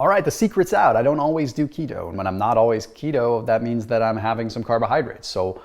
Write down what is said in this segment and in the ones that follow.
All right, the secret's out. I don't always do keto. And when I'm not always keto, that means that I'm having some carbohydrates. So,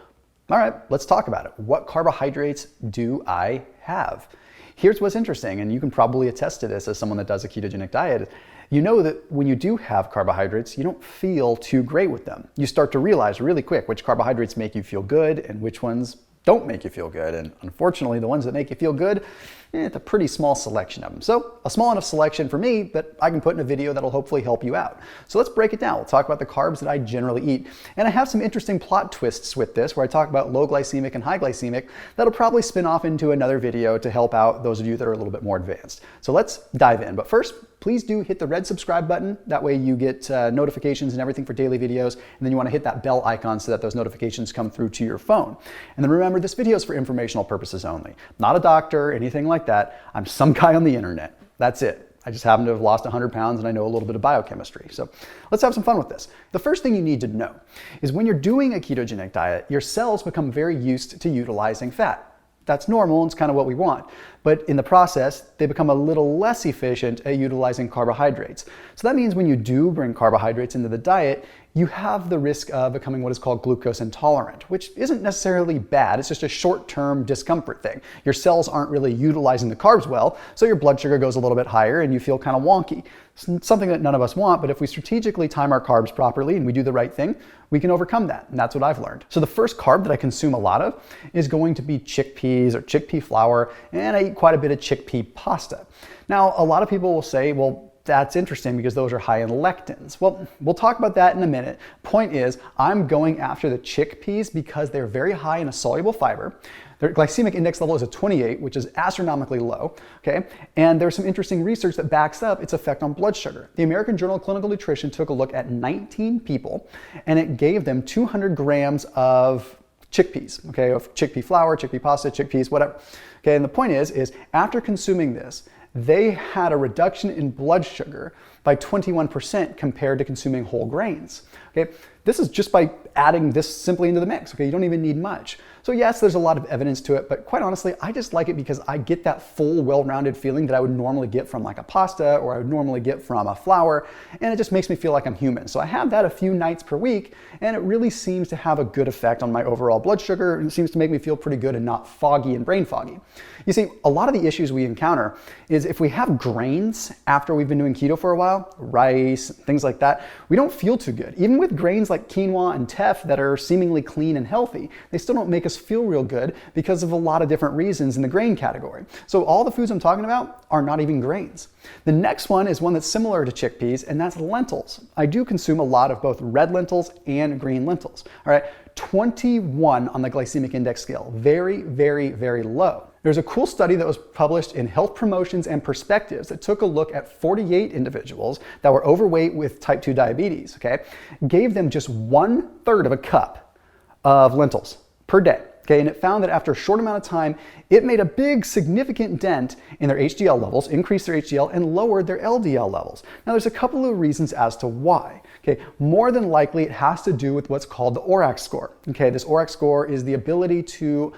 all right, let's talk about it. What carbohydrates do I have? Here's what's interesting, and you can probably attest to this as someone that does a ketogenic diet. You know that when you do have carbohydrates, you don't feel too great with them. You start to realize really quick which carbohydrates make you feel good and which ones don't make you feel good. And unfortunately, the ones that make you feel good, it's a pretty small selection of them. So a small enough selection for me that I can put in a video that'll hopefully help you out. So let's break it down. We'll talk about the carbs that I generally eat. And I have some interesting plot twists with this where I talk about low glycemic and high glycemic that'll probably spin off into another video to help out those of you that are a little bit more advanced. So let's dive in. But first, please do hit the red subscribe button. That way you get notifications and everything for daily videos. And then you want to hit that bell icon so that those notifications come through to your phone. And then remember, this video is for informational purposes only. Not a doctor, anything like that. I'm some guy on the internet. That's it. I just happen to have lost 100 pounds and I know a little bit of biochemistry. So let's have some fun with this. The first thing you need to know is when you're doing a ketogenic diet, your cells become very used to utilizing fat. That's normal, and it's kind of what we want. But in the process, they become a little less efficient at utilizing carbohydrates. So that means when you do bring carbohydrates into the diet, you have the risk of becoming what is called glucose intolerant, which isn't necessarily bad. It's just a short-term discomfort thing. Your cells aren't really utilizing the carbs well, so your blood sugar goes a little bit higher and you feel kind of wonky. It's something that none of us want, but if we strategically time our carbs properly and we do the right thing, we can overcome that, and that's what I've learned. So the first carb that I consume a lot of is going to be chickpeas or chickpea flour, and I eat quite a bit of chickpea pasta. Now, a lot of people will say, well, that's interesting because those are high in lectins. Well, we'll talk about that in a minute. Point is, I'm going after the chickpeas because they're very high in a soluble fiber. Their glycemic index level is a 28, which is astronomically low, okay? And there's some interesting research that backs up its effect on blood sugar. The American Journal of Clinical Nutrition took a look at 19 people, and it gave them 200 grams of chickpeas, okay, of chickpea flour, chickpea pasta, chickpeas, whatever. Okay, and the point is after consuming this, they had a reduction in blood sugar by 21% compared to consuming whole grains. Okay, this is just by adding this simply into the mix. Okay, you don't even need much. So yes, there's a lot of evidence to it, but quite honestly, I just like it because I get that full, well-rounded feeling that I would normally get from like a pasta or I would normally get from a flour, and it just makes me feel like I'm human. So I have that a few nights per week, and it really seems to have a good effect on my overall blood sugar, and it seems to make me feel pretty good and not foggy and brain foggy. You see, a lot of the issues we encounter is if we have grains after we've been doing keto for a while, rice, things like that, we don't feel too good. Even with grains like quinoa and teff that are seemingly clean and healthy, they still don't make us feel real good because of a lot of different reasons in the grain category. So all the foods I'm talking about are not even grains. The next one is one that's similar to chickpeas, and that's lentils. I do consume a lot of both red lentils and green lentils. All right, 21 on the glycemic index scale. Very, very, very low. There's a cool study that was published in Health Promotions and Perspectives that took a look at 48 individuals that were overweight with type 2 diabetes, okay? Gave them just 1/3 of a cup of lentils per day. Okay, and it found that after a short amount of time, it made a big significant dent in their HDL levels, increased their HDL, and lowered their LDL levels. Now there's a couple of reasons as to why. Okay, more than likely it has to do with what's called the ORAC score. Okay, this ORAC score is the ability to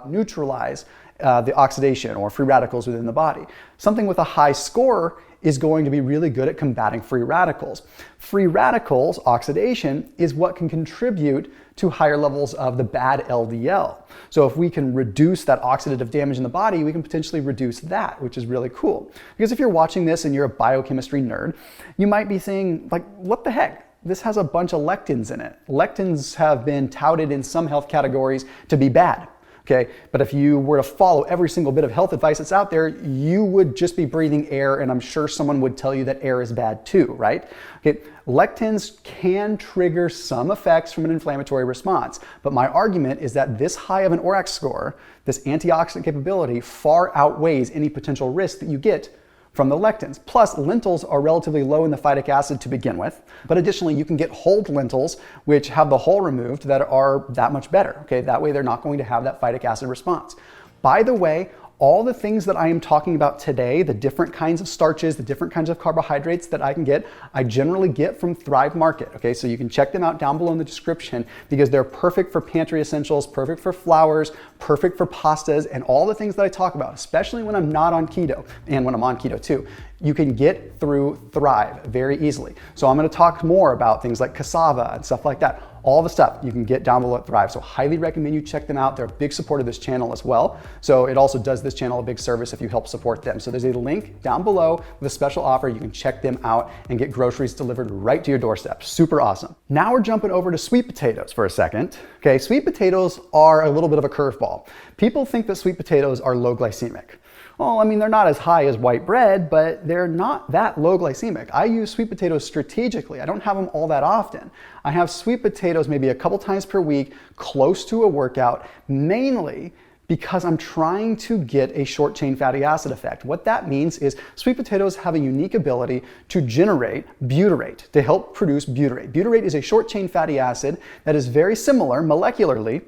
neutralize the oxidation or free radicals within the body. Something with a high score is going to be really good at combating free radicals. Free radicals, oxidation, is what can contribute to higher levels of the bad LDL. So if we can reduce that oxidative damage in the body, we can potentially reduce that, which is really cool. Because if you're watching this and you're a biochemistry nerd, you might be saying, like, what the heck? This has a bunch of lectins in it. Lectins have been touted in some health categories to be bad. Okay, but if you were to follow every single bit of health advice that's out there, you would just be breathing air, and I'm sure someone would tell you that air is bad too, right? Okay, lectins can trigger some effects from an inflammatory response, but my argument is that this high of an ORAC score, this antioxidant capability, far outweighs any potential risk that you get from the lectins. Plus, lentils are relatively low in the phytic acid to begin with, but additionally, you can get whole lentils, which have the hull removed, that are that much better. Okay, that way they're not going to have that phytic acid response. By the way, all the things that I am talking about today, the different kinds of starches, the different kinds of carbohydrates that I can get, I generally get from Thrive Market. Okay, so you can check them out down below in the description because they're perfect for pantry essentials, perfect for flours, perfect for pastas, and all the things that I talk about, especially when I'm not on keto and when I'm on keto too. you can get through Thrive very easily. So I'm going to talk more about things like cassava and stuff like that. All the stuff you can get down below at Thrive. So highly recommend you check them out. They're a big support of this channel as well. So it also does this channel a big service if you help support them. So there's a link down below with a special offer. You can check them out and get groceries delivered right to your doorstep. Super awesome. Now we're jumping over to sweet potatoes for a second. Okay, sweet potatoes are a little bit of a curveball. People think that sweet potatoes are low glycemic. Well, I mean, they're not as high as white bread, but they're not that low glycemic. I use sweet potatoes strategically. I don't have them all that often. I have sweet potatoes maybe a couple times per week, close to a workout, mainly because I'm trying to get a short chain fatty acid effect. What that means is sweet potatoes have a unique ability to generate butyrate, to help produce butyrate. Butyrate is a short chain fatty acid that is very similar molecularly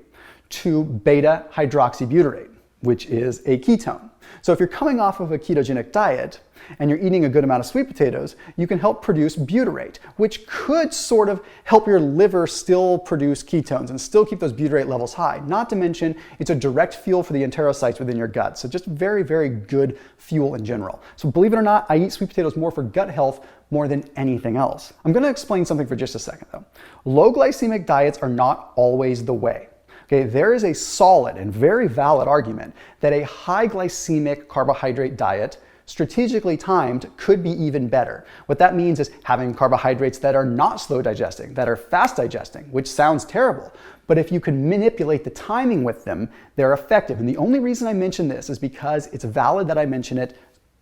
to beta hydroxybutyrate, which is a ketone. So if you're coming off of a ketogenic diet and you're eating a good amount of sweet potatoes, you can help produce butyrate, which could sort of help your liver still produce ketones and still keep those butyrate levels high. Not to mention, it's a direct fuel for the enterocytes within your gut. So just very, very good fuel in general. So believe it or not, I eat sweet potatoes more for gut health more than anything else. I'm going to explain something for just a second though. Low glycemic diets are not always the way. Okay, there is a solid and very valid argument that a high glycemic carbohydrate diet, strategically timed, could be even better. What that means is having carbohydrates that are not slow digesting, that are fast digesting, which sounds terrible. But if you can manipulate the timing with them, they're effective. And the only reason I mention this is because it's valid that I mention it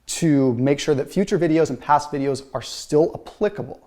to make sure that future videos and past videos are still applicable.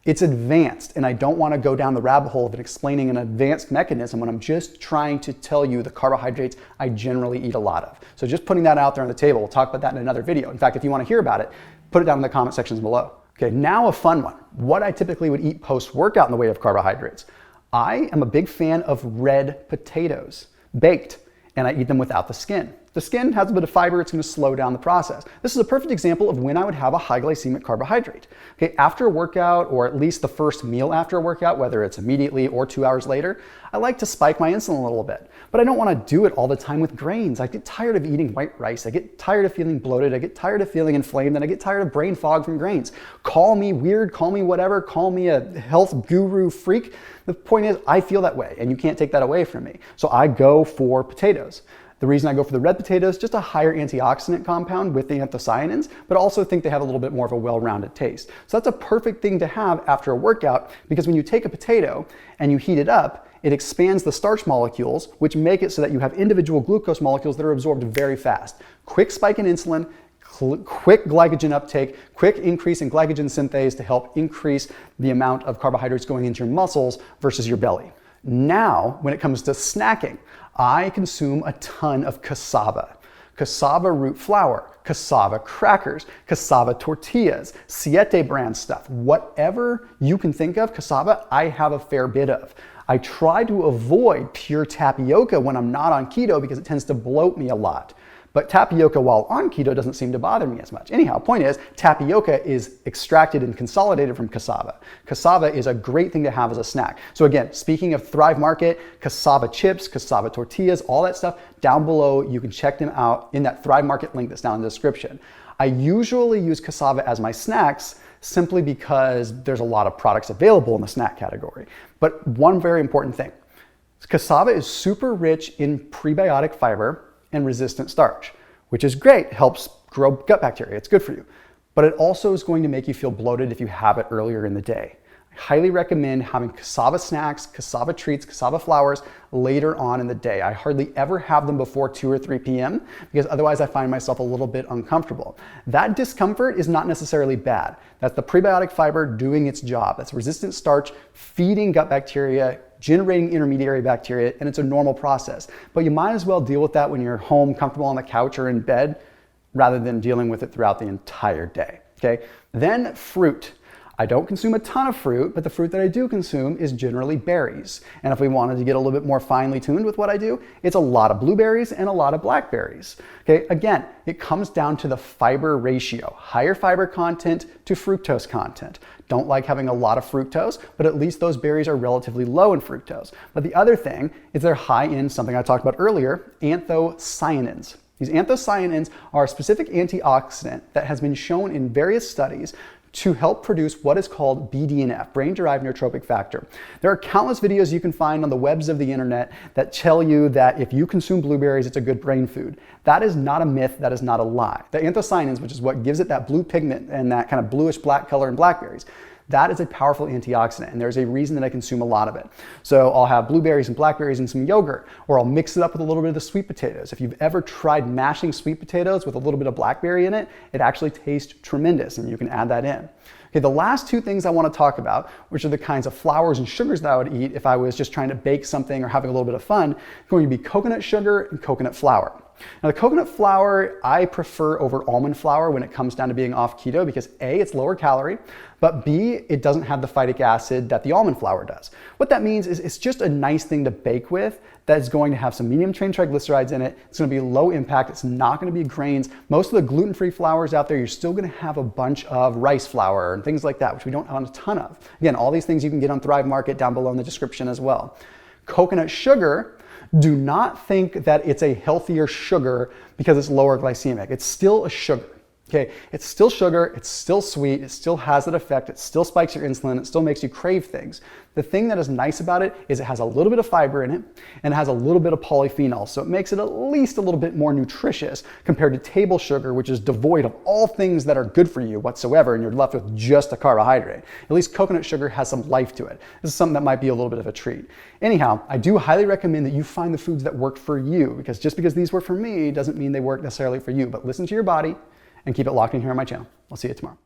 It's advanced, and I don't want to go down the rabbit hole of it explaining an advanced mechanism when I'm just trying to tell you the carbohydrates I generally eat a lot of. So just putting that out there on the table. We'll talk about that in another video. In fact, if you want to hear about it, put it down in the comment sections below. Okay, now a fun one. What I typically would eat post-workout in the way of carbohydrates. I am a big fan of red potatoes, baked, and I eat them without the skin. The skin has a bit of fiber, it's going to slow down the process. This is a perfect example of when I would have a high glycemic carbohydrate. Okay, after a workout, or at least the first meal after a workout, whether it's immediately or 2 hours later, I like to spike my insulin a little bit. But I don't want to do it all the time with grains. I get tired of eating white rice. I get tired of feeling bloated. I get tired of feeling inflamed, and I get tired of brain fog from grains. Call me weird, call me whatever, call me a health guru freak. The point is, I feel that way, and you can't take that away from me. So I go for potatoes. The reason I go for the red potatoes, just a higher antioxidant compound with the anthocyanins, but also think they have a little bit more of a well-rounded taste. So that's a perfect thing to have after a workout, because when you take a potato and you heat it up, it expands the starch molecules, which make it so that you have individual glucose molecules that are absorbed very fast. Quick spike in insulin, quick glycogen uptake, quick increase in glycogen synthase to help increase the amount of carbohydrates going into your muscles versus your belly. Now, when it comes to snacking, I consume a ton of cassava. Cassava root flour, cassava crackers, cassava tortillas, Siete brand stuff. Whatever you can think of, cassava, I have a fair bit of. I try to avoid pure tapioca when I'm not on keto because it tends to bloat me a lot. But tapioca while on keto doesn't seem to bother me as much. Anyhow, point is, tapioca is extracted and consolidated from cassava. Cassava is a great thing to have as a snack. So again, speaking of Thrive Market, cassava chips, cassava tortillas, all that stuff, down below, you can check them out in that Thrive Market link that's down in the description. I usually use cassava as my snacks simply because there's a lot of products available in the snack category. But one very important thing, cassava is super rich in prebiotic fiber and resistant starch, which is great, helps grow gut bacteria, it's good for you. But it also is going to make you feel bloated if you have it earlier in the day. I highly recommend having cassava snacks, cassava treats, cassava flours later on in the day. I hardly ever have them before 2 or 3 p.m. because otherwise I find myself a little bit uncomfortable. That discomfort is not necessarily bad. That's the prebiotic fiber doing its job. That's resistant starch feeding gut bacteria, generating intermediary bacteria, and it's a normal process. But you might as well deal with that when you're home, comfortable on the couch or in bed, rather than dealing with it throughout the entire day, okay? Then fruit. I don't consume a ton of fruit, but the fruit that I do consume is generally berries. And if we wanted to get a little bit more finely tuned with what I do, it's a lot of blueberries and a lot of blackberries. Okay, again, it comes down to the fiber ratio. Higher fiber content to fructose content. Don't like having a lot of fructose, but at least those berries are relatively low in fructose. But the other thing is they're high in something I talked about earlier, anthocyanins. These anthocyanins are a specific antioxidant that has been shown in various studies to help produce what is called BDNF, brain-derived neurotrophic factor. There are countless videos you can find on the webs of the internet that tell you that if you consume blueberries, it's a good brain food. That is not a myth, that is not a lie. The anthocyanins, which is what gives it that blue pigment and that kind of bluish black color in blackberries, that is a powerful antioxidant, and there's a reason that I consume a lot of it. So I'll have blueberries and blackberries and some yogurt, or I'll mix it up with a little bit of the sweet potatoes. If you've ever tried mashing sweet potatoes with a little bit of blackberry in it, it actually tastes tremendous, and you can add that in. Okay, the last two things I want to talk about, which are the kinds of flours and sugars that I would eat if I was just trying to bake something or having a little bit of fun, are going to be coconut sugar and coconut flour. Now, the coconut flour I prefer over almond flour when it comes down to being off keto because A, it's lower calorie, but B, it doesn't have the phytic acid that the almond flour does. What that means is it's just a nice thing to bake with that is going to have some medium chain triglycerides in it. It's going to be low impact. It's not going to be grains. Most of the gluten-free flours out there, you're still going to have a bunch of rice flour and things like that, which we don't have a ton of. Again, all these things you can get on Thrive Market down below in the description as well. Coconut sugar, do not think that it's a healthier sugar because it's lower glycemic. It's still a sugar. Okay, it's still sugar, it's still sweet, it still has that effect, it still spikes your insulin, it still makes you crave things. The thing that is nice about it is it has a little bit of fiber in it and it has a little bit of polyphenol, so it makes it at least a little bit more nutritious compared to table sugar, which is devoid of all things that are good for you whatsoever, and you're left with just a carbohydrate. At least coconut sugar has some life to it. This is something that might be a little bit of a treat. Anyhow, I do highly recommend that you find the foods that work for you, because just because these work for me doesn't mean they work necessarily for you, but listen to your body and keep it locked in here on my channel. I'll see you tomorrow.